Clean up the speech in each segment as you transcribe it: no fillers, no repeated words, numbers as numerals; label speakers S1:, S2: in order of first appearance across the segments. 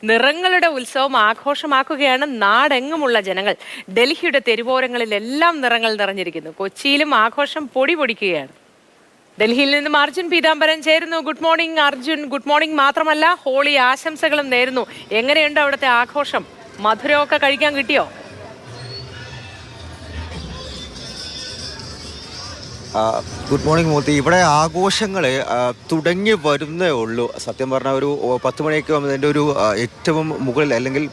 S1: നിറങ്ങളുടെ ഉത്സവം ആഘോഷമാക്കുകയാണ് നാടെങ്ങുമുള്ള ജനങ്ങൾ. ഡൽഹിയുടെ തെരുവോരങ്ങളിലെല്ലാം നിറങ്ങൾ നിറഞ്ഞിരിക്കുന്നു. കൊച്ചിയിലും ആഘോഷം പൊടി പൊടിക്കുകയാണ്. ഡൽഹിയിൽ നിന്നും അർജുൻ പീതാംബരൻ ചേരുന്നു. Good morning Arjun. Good morning. മാത്രമല്ല ഹോളി ആശംസകളും നേരുന്നു. എങ്ങനെയുണ്ട് അവിടുത്തെ ആഘോഷം? മധുരമൊക്കെ കഴിക്കാൻ കിട്ടിയോ?
S2: ഗുഡ് മോർണിംഗ് മൂർത്തി. ഇവിടെ ആഘോഷങ്ങൾ തുടങ്ങി വരുന്നേ ഉള്ളൂ. സത്യം പറഞ്ഞാൽ ഒരു 10 മണിയൊക്കെ അതിൻ്റെ ഒരു ഏറ്റവും മുകളിൽ, അല്ലെങ്കിൽ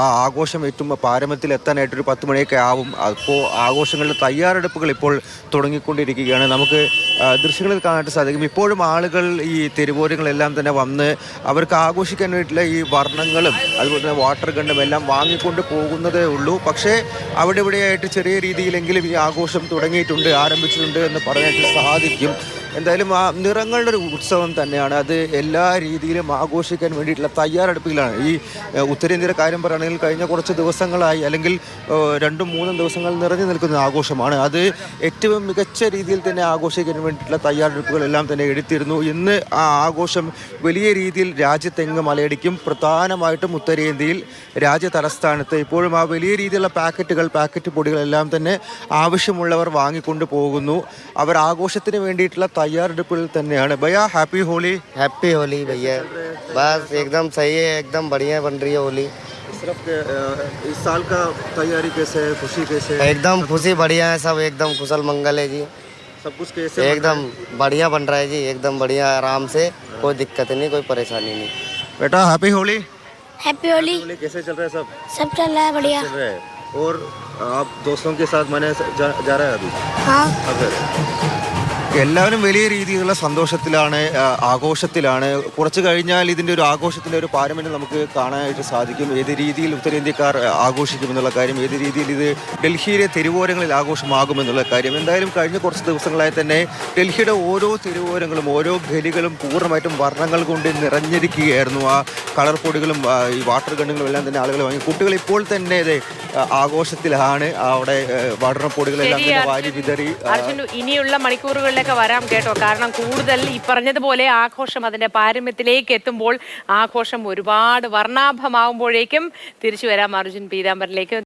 S2: ആ ആഘോഷം ഏറ്റവും പാരമ്യത്തിൽ എത്താനായിട്ടൊരു 10 മണിയൊക്കെ ആവും. അപ്പോൾ ആഘോഷങ്ങളുടെ തയ്യാറെടുപ്പുകൾ ഇപ്പോൾ തുടങ്ങിക്കൊണ്ടിരിക്കുകയാണ്. നമുക്ക് ദൃശ്യങ്ങളിൽ കാണാനായിട്ട് സാധിക്കും. ഇപ്പോഴും ആളുകൾ ഈ തെരുവോരങ്ങളെല്ലാം തന്നെ വന്ന് അവർക്ക് ആഘോഷിക്കാൻ വേണ്ടിയിട്ടുള്ള ഈ വർണ്ണങ്ങളും അതുപോലെ തന്നെ വാട്ടർ ഗണ്ണും എല്ലാം വാങ്ങിക്കൊണ്ട് പോകുന്നതേ ഉള്ളൂ. പക്ഷേ അവിടെ ഇവിടെയായിട്ട് ചെറിയ രീതിയിലെങ്കിലും ഈ ആഘോഷം തുടങ്ങിയിട്ടുണ്ട്, ആരംഭിച്ചിട്ടുണ്ട് എന്ന് പറയാനായിട്ട് സാധിക്കും. എന്തായാലും ആ നിറങ്ങളുടെ ഒരു ഉത്സവം തന്നെയാണ്. അത് എല്ലാ രീതിയിലും ആഘോഷിക്കാൻ വേണ്ടിയിട്ടുള്ള തയ്യാറെടുപ്പിലാണ്. ഈ ഉത്തരേന്ത്യയുടെ കാര്യം പറയുകയാണെങ്കിൽ കഴിഞ്ഞ കുറച്ച് ദിവസങ്ങളായി, അല്ലെങ്കിൽ 2-3 ദിവസങ്ങൾ നിറഞ്ഞു നിൽക്കുന്ന ആഘോഷമാണ്. അത് ഏറ്റവും മികച്ച രീതിയിൽ തന്നെ ആഘോഷിക്കാൻ വേണ്ടിയിട്ടുള്ള തയ്യാറെടുപ്പുകളെല്ലാം തന്നെ എടുത്തിരുന്നു. ഇന്ന് ആ ആഘോഷം വലിയ രീതിയിൽ രാജ്യത്തെങ്ങും മലയടിക്കും. പ്രധാനമായിട്ടും ഉത്തരേന്ത്യയിൽ രാജ്യ തലസ്ഥാനത്ത് ഇപ്പോഴും ആ വലിയ രീതിയിലുള്ള പാക്കറ്റ് പൊടികളെല്ലാം തന്നെ ആവശ്യമുള്ളവർ വാങ്ങിക്കൊണ്ട് പോകുന്നു. അവർ ആഘോഷത്തിന് വേണ്ടിയിട്ടുള്ള तैयारएടുപ്പിൽ തന്നെയാണ്. भैया हैप्पी होली.
S3: हैप्पी होली भैया. बस एकदम सही है, एकदम बढ़िया बन रही है होली.
S2: इस साल का तैयारी कैसे है, खुशी कैसे है?
S3: एकदम खुशी बढ़िया है, सब एकदम कुशल मंगल है जी.
S2: सब कुछ कैसे
S3: एकदम बढ़िया बन रहा है जी, एकदम बढ़िया, आराम से, कोई दिक्कत नहीं, कोई परेशानी नहीं.
S2: बेटा हैप्पी होली.
S4: हैप्पी होली.
S2: कैसे चल रहा है?
S4: सब चल रहा है बढ़िया.
S2: चल रहा है. और आप दोस्तों के साथ मनाने जा रहा है अभी?
S4: हाँ.
S2: എല്ലാവരും വലിയ രീതിയിലുള്ള സന്തോഷത്തിലാണ്, ആഘോഷത്തിലാണ്. കുറച്ച് കഴിഞ്ഞാൽ ഇതിൻ്റെ ഒരു ആഘോഷത്തിൻ്റെ ഒരു പാരമ്പര്യം നമുക്ക് കാണാനായിട്ട് സാധിക്കും. ഏത് രീതിയിൽ ഉത്തരേന്ത്യക്കാർ ആഘോഷിക്കുമെന്നുള്ള കാര്യം, ഏത് രീതിയിൽ ഇത് ഡൽഹിയിലെ തെരുവോരങ്ങളിൽ ആഘോഷമാകുമെന്നുള്ള കാര്യം. എന്തായാലും കഴിഞ്ഞ കുറച്ച് ദിവസങ്ങളായി തന്നെ ഡൽഹിയുടെ ഓരോ തെരുവോരങ്ങളും ഓരോ ഗലികളും പൂർണ്ണമായിട്ടും വർണ്ണങ്ങൾ കൊണ്ട് നിറഞ്ഞിരിക്കുകയായിരുന്നു. ആ കളർ പൊടികളും ഈ വാട്ടർ ഗണ്ണുകളും എല്ലാം തന്നെ ആളുകൾ വാങ്ങി. കുട്ടികൾ ഇപ്പോൾ തന്നെ ആഘോഷത്തിലാണ്. അവിടെ വാട്ടർ പൊടികളെല്ലാം തന്നെ വാരി വിതറി.
S1: ഇനിയുള്ള മണിക്കൂറുകളിൽ വരാം കേട്ടോ. കാരണം കൂടുതൽ ഈ പറഞ്ഞതുപോലെ ആഘോഷം അതിന്റെ പാരമ്യത്തിലേക്ക് എത്തുമ്പോൾ ആഘോഷം ഒരുപാട് വർണ്ണാഭമാവുമ്പോഴേക്കും തിരിച്ചു വരാം അർജുൻ പീതാംബരനിലേക്ക്.